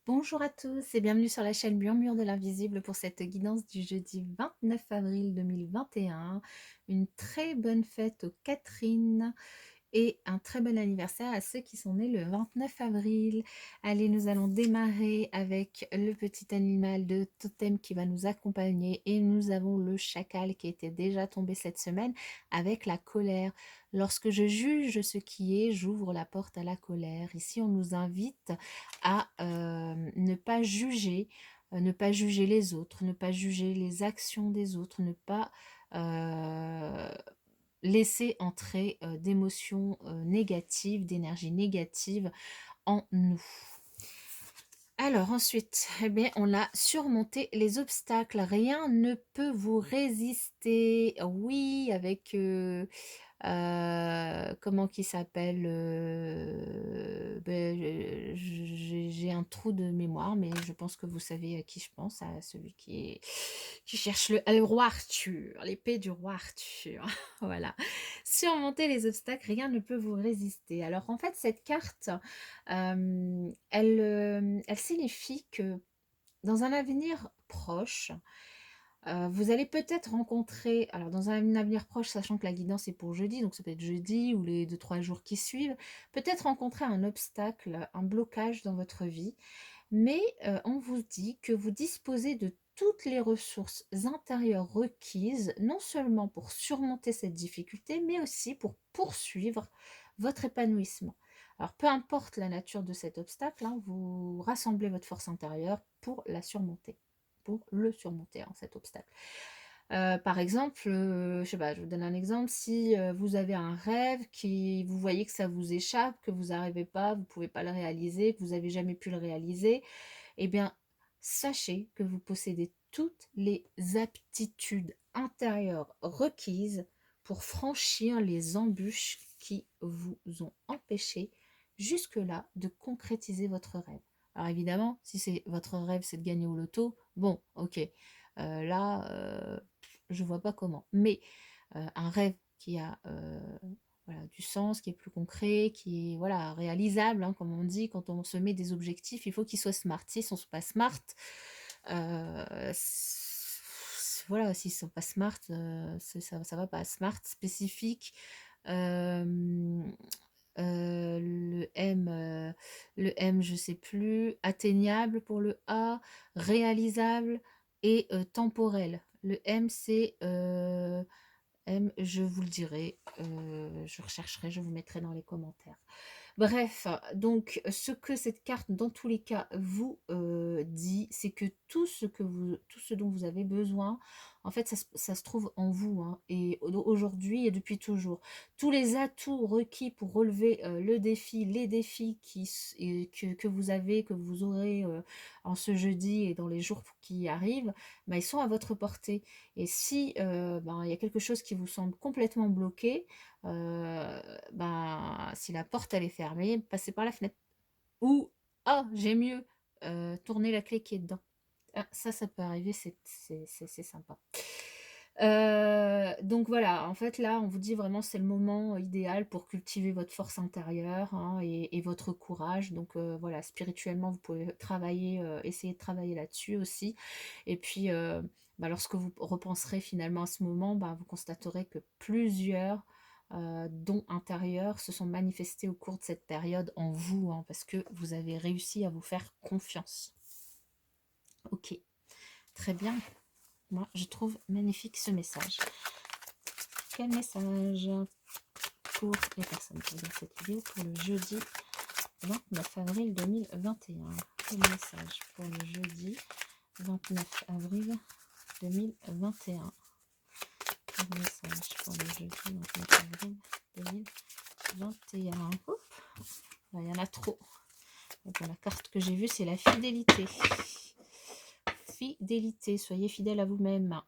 Bonjour à tous et bienvenue sur la chaîne Murmure de l'Invisible pour cette guidance du jeudi 29 avril 2021. Une très bonne fête aux Catherine et un très bon anniversaire à ceux qui sont nés le 29 avril. Allez, nous allons démarrer avec le petit animal de totem qui va nous accompagner et nous avons le chacal qui était déjà tombé cette semaine avec la colère. Lorsque je juge ce qui est, j'ouvre la porte à la colère. Ici, on nous invite à ne pas juger les autres, ne pas juger les actions des autres, ne pas euh, laisser entrer d'émotions négatives, d'énergie négative en nous. Alors ensuite, eh bien, on a surmonté les obstacles. Rien ne peut vous résister. Oui, avec comment qui s'appelle j'ai un trou de mémoire, mais je pense que vous savez à qui je pense, à celui qui cherche le roi Arthur, l'épée du roi Arthur. Voilà. Surmonter les obstacles, rien ne peut vous résister. Alors en fait, cette carte, elle signifie que dans un avenir proche, vous allez peut-être rencontrer, alors dans un avenir proche, sachant que la guidance est pour jeudi, donc ça peut être jeudi ou les 2-3 jours qui suivent, peut-être rencontrer un obstacle, un blocage dans votre vie, mais on vous dit que vous disposez de toutes les ressources intérieures requises, non seulement pour surmonter cette difficulté, mais aussi pour poursuivre votre épanouissement. Alors peu importe la nature de cet obstacle, hein, vous rassemblez votre force intérieure pour la surmonter, pour le surmonter, hein, cet obstacle. Par exemple, je sais pas, je vous donne un exemple, si vous avez un rêve, vous voyez que ça vous échappe, que vous n'arrivez pas, vous ne pouvez pas le réaliser, que vous n'avez jamais pu le réaliser, eh bien, sachez que vous possédez toutes les aptitudes intérieures requises pour franchir les embûches qui vous ont empêché jusque-là de concrétiser votre rêve. Alors évidemment, si c'est votre rêve, c'est de gagner au loto, bon, ok, là, je vois pas comment. Mais un rêve qui a voilà, du sens, qui est plus concret, qui est voilà, réalisable, hein, comme on dit, quand on se met des objectifs, il faut qu'ils soient smart. S'ils ne sont pas smart, voilà, s'ils ne sont pas smart, ça ne va pas. Smart, spécifique, euh, le M, je sais plus, atteignable pour le A, réalisable et temporel. Le M, c'est M, je vous le dirai, je rechercherai, je vous mettrai dans les commentaires. Bref, donc ce que cette carte, dans tous les cas, vous dit, c'est que tout ce dont vous avez besoin, en fait, ça se trouve en vous, hein, et aujourd'hui et depuis toujours. Tous les atouts requis pour relever le défi, les défis que vous avez, que vous aurez en ce jeudi et dans les jours qui arrivent, bah, ils sont à votre portée. Et si ben, il y a quelque chose qui vous semble complètement bloqué, ben, si la porte elle est fermée, passez par la fenêtre. Ou, ah, j'ai mieux, tournez la clé qui est dedans. Ah, ça peut arriver, c'est sympa. Donc voilà, en fait là, on vous dit vraiment c'est le moment idéal pour cultiver votre force intérieure, hein, et votre courage. Donc voilà, spirituellement, vous pouvez travailler, essayer de travailler là-dessus aussi. Et puis, bah, lorsque vous repenserez finalement à ce moment, bah, vous constaterez que plusieurs dons intérieurs se sont manifestés au cours de cette période en vous, hein, parce que vous avez réussi à vous faire confiance. Ok, très bien. Moi, je trouve magnifique ce message. Quel message pour les personnes qui regardent cette vidéo pour le jeudi 29 avril 2021? Quel message pour le jeudi 29 avril 2021? Quel message pour le jeudi 29 avril 2021? Il y en a trop. Donc, la carte que j'ai vue, c'est la fidélité. Fidélité, soyez fidèle à vous-même.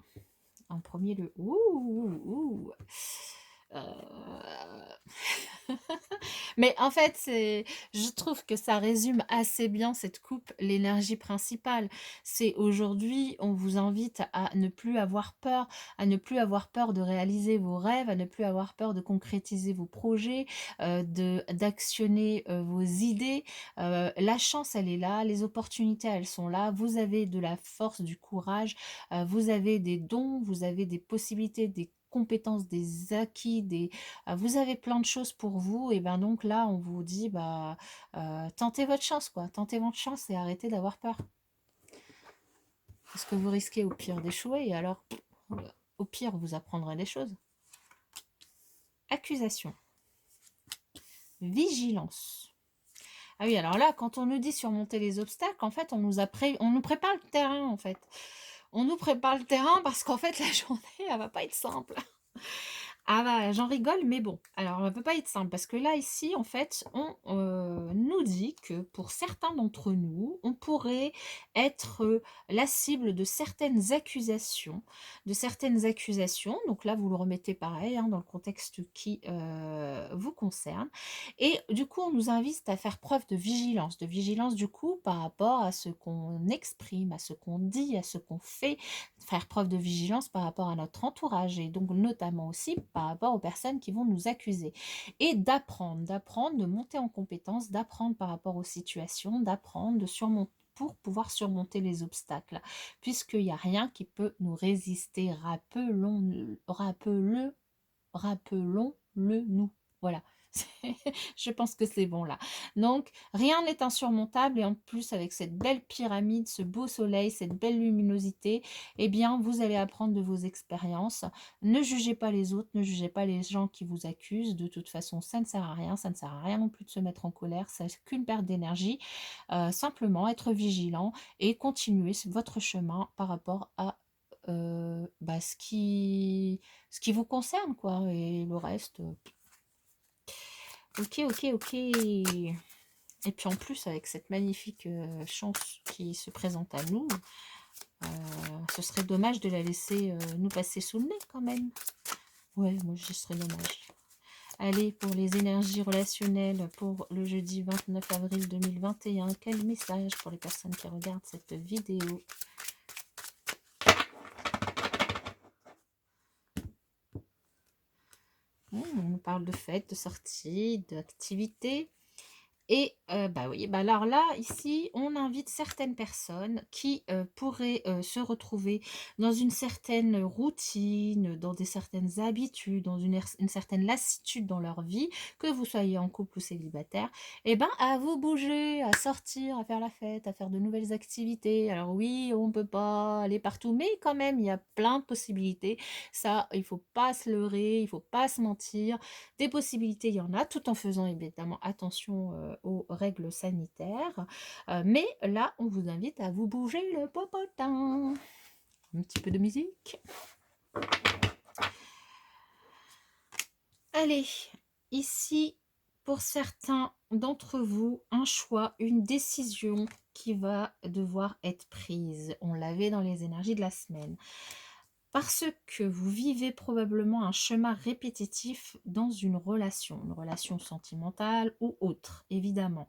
En premier lieu. Ouh. Mais en fait, je trouve que ça résume assez bien cette coupe, l'énergie principale. C'est aujourd'hui, on vous invite à ne plus avoir peur, à ne plus avoir peur de réaliser vos rêves, à ne plus avoir peur de concrétiser vos projets, d'actionner vos idées. La chance, elle est là, les opportunités, elles sont là. Vous avez de la force, du courage, vous avez des dons, vous avez des possibilités, des compétences, des acquis, vous avez plein de choses pour vous, et ben donc là, on vous dit, bah, tentez votre chance, quoi. Tentez votre chance et arrêtez d'avoir peur. Parce que vous risquez au pire d'échouer, et alors, au pire, vous apprendrez des choses. Accusation. Vigilance. Ah oui, alors là, quand on nous dit surmonter les obstacles, en fait, on nous prépare le terrain, en fait. On nous prépare le terrain parce qu'en fait, la journée, elle va pas être simple. Ah bah, j'en rigole, mais bon, alors ça peut pas être simple parce que là, ici, en fait, on nous dit que pour certains d'entre nous, on pourrait être la cible de certaines accusations. Donc là, vous le remettez pareil hein, dans le contexte qui vous concerne. Et du coup, on nous invite à faire preuve de vigilance du coup par rapport à ce qu'on exprime, à ce qu'on dit, à ce qu'on fait, faire preuve de vigilance par rapport à notre entourage et donc notamment aussi par rapport aux personnes qui vont nous accuser. Et d'apprendre, de monter en compétence, d'apprendre par rapport aux situations, d'apprendre, de surmonter pour pouvoir surmonter les obstacles, puisqu'il n'y a rien qui peut nous résister. Rappelons-le nous. Voilà. Je pense que c'est bon là. Donc, rien n'est insurmontable et en plus avec cette belle pyramide, ce beau soleil, cette belle luminosité, eh bien, vous allez apprendre de vos expériences. Ne jugez pas les autres, ne jugez pas les gens qui vous accusent. De toute façon, ça ne sert à rien. Ça ne sert à rien non plus de se mettre en colère. C'est qu'une perte d'énergie. Simplement être vigilant et continuer votre chemin par rapport à bah, ce qui vous concerne, quoi. Et le reste... Ok, ok, ok. Et puis en plus, avec cette magnifique chance qui se présente à nous, ce serait dommage de la laisser nous passer sous le nez quand même. Ouais, moi ce serait dommage. Allez, pour les énergies relationnelles, pour le jeudi 29 avril 2021, quel message pour les personnes qui regardent cette vidéo? On nous parle de fêtes, de sorties, d'activités. Et bah oui, bah alors là, ici, on invite certaines personnes qui pourraient se retrouver dans une certaine routine, dans des certaines habitudes, dans une certaine lassitude dans leur vie, que vous soyez en couple ou célibataire, et ben à vous bouger, à sortir, à faire la fête, à faire de nouvelles activités. Alors oui, on peut pas aller partout, mais quand même, il y a plein de possibilités. Ça, il faut pas se leurrer, il faut pas se mentir. Des possibilités, il y en a, tout en faisant évidemment attention aux règles sanitaires. Mais là, on vous invite à vous bouger le popotin. Un petit peu de musique. Allez, ici, pour certains d'entre vous, un choix, une décision qui va devoir être prise. On l'avait dans les énergies de la semaine. Parce que vous vivez probablement un chemin répétitif dans une relation sentimentale ou autre, évidemment.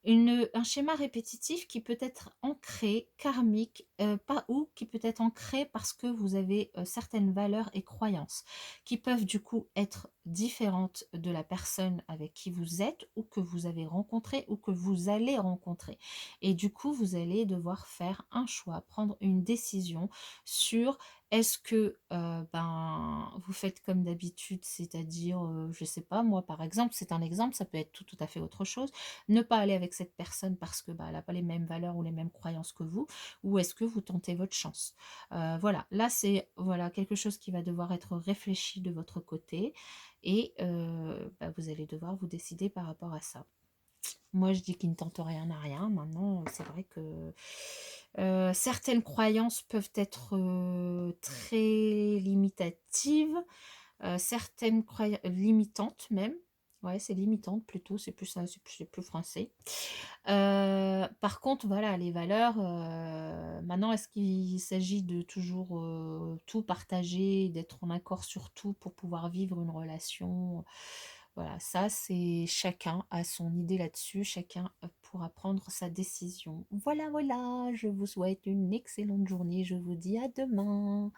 Un schéma répétitif qui peut être ancré, karmique, pas ou qui peut être ancré parce que vous avez certaines valeurs et croyances qui peuvent du coup être différentes de la personne avec qui vous êtes ou que vous avez rencontré ou que vous allez rencontrer. Et du coup, vous allez devoir faire un choix, prendre une décision sur est-ce que ben, vous faites comme d'habitude, c'est-à-dire, je sais pas, moi par exemple, c'est un exemple, ça peut être tout à fait autre chose, ne pas aller avec cette personne parce que bah, elle n'a pas les mêmes valeurs ou les mêmes croyances que vous, ou est-ce que vous tentez votre chance? Voilà, là c'est voilà, quelque chose qui va devoir être réfléchi de votre côté et bah, vous allez devoir vous décider par rapport à ça. Moi, je dis qu'il ne tente rien à rien. Maintenant, c'est vrai que certaines croyances peuvent être très limitatives, certaines croyances limitantes même. Ouais, c'est limitante plutôt, c'est plus ça, c'est plus français. Par contre, voilà, les valeurs, maintenant, est-ce qu'il s'agit de toujours tout partager, d'être en accord sur tout pour pouvoir vivre une relation? Voilà, ça c'est chacun a son idée là-dessus, chacun, pourra prendre sa décision. Voilà, voilà, je vous souhaite une excellente journée, je vous dis à demain.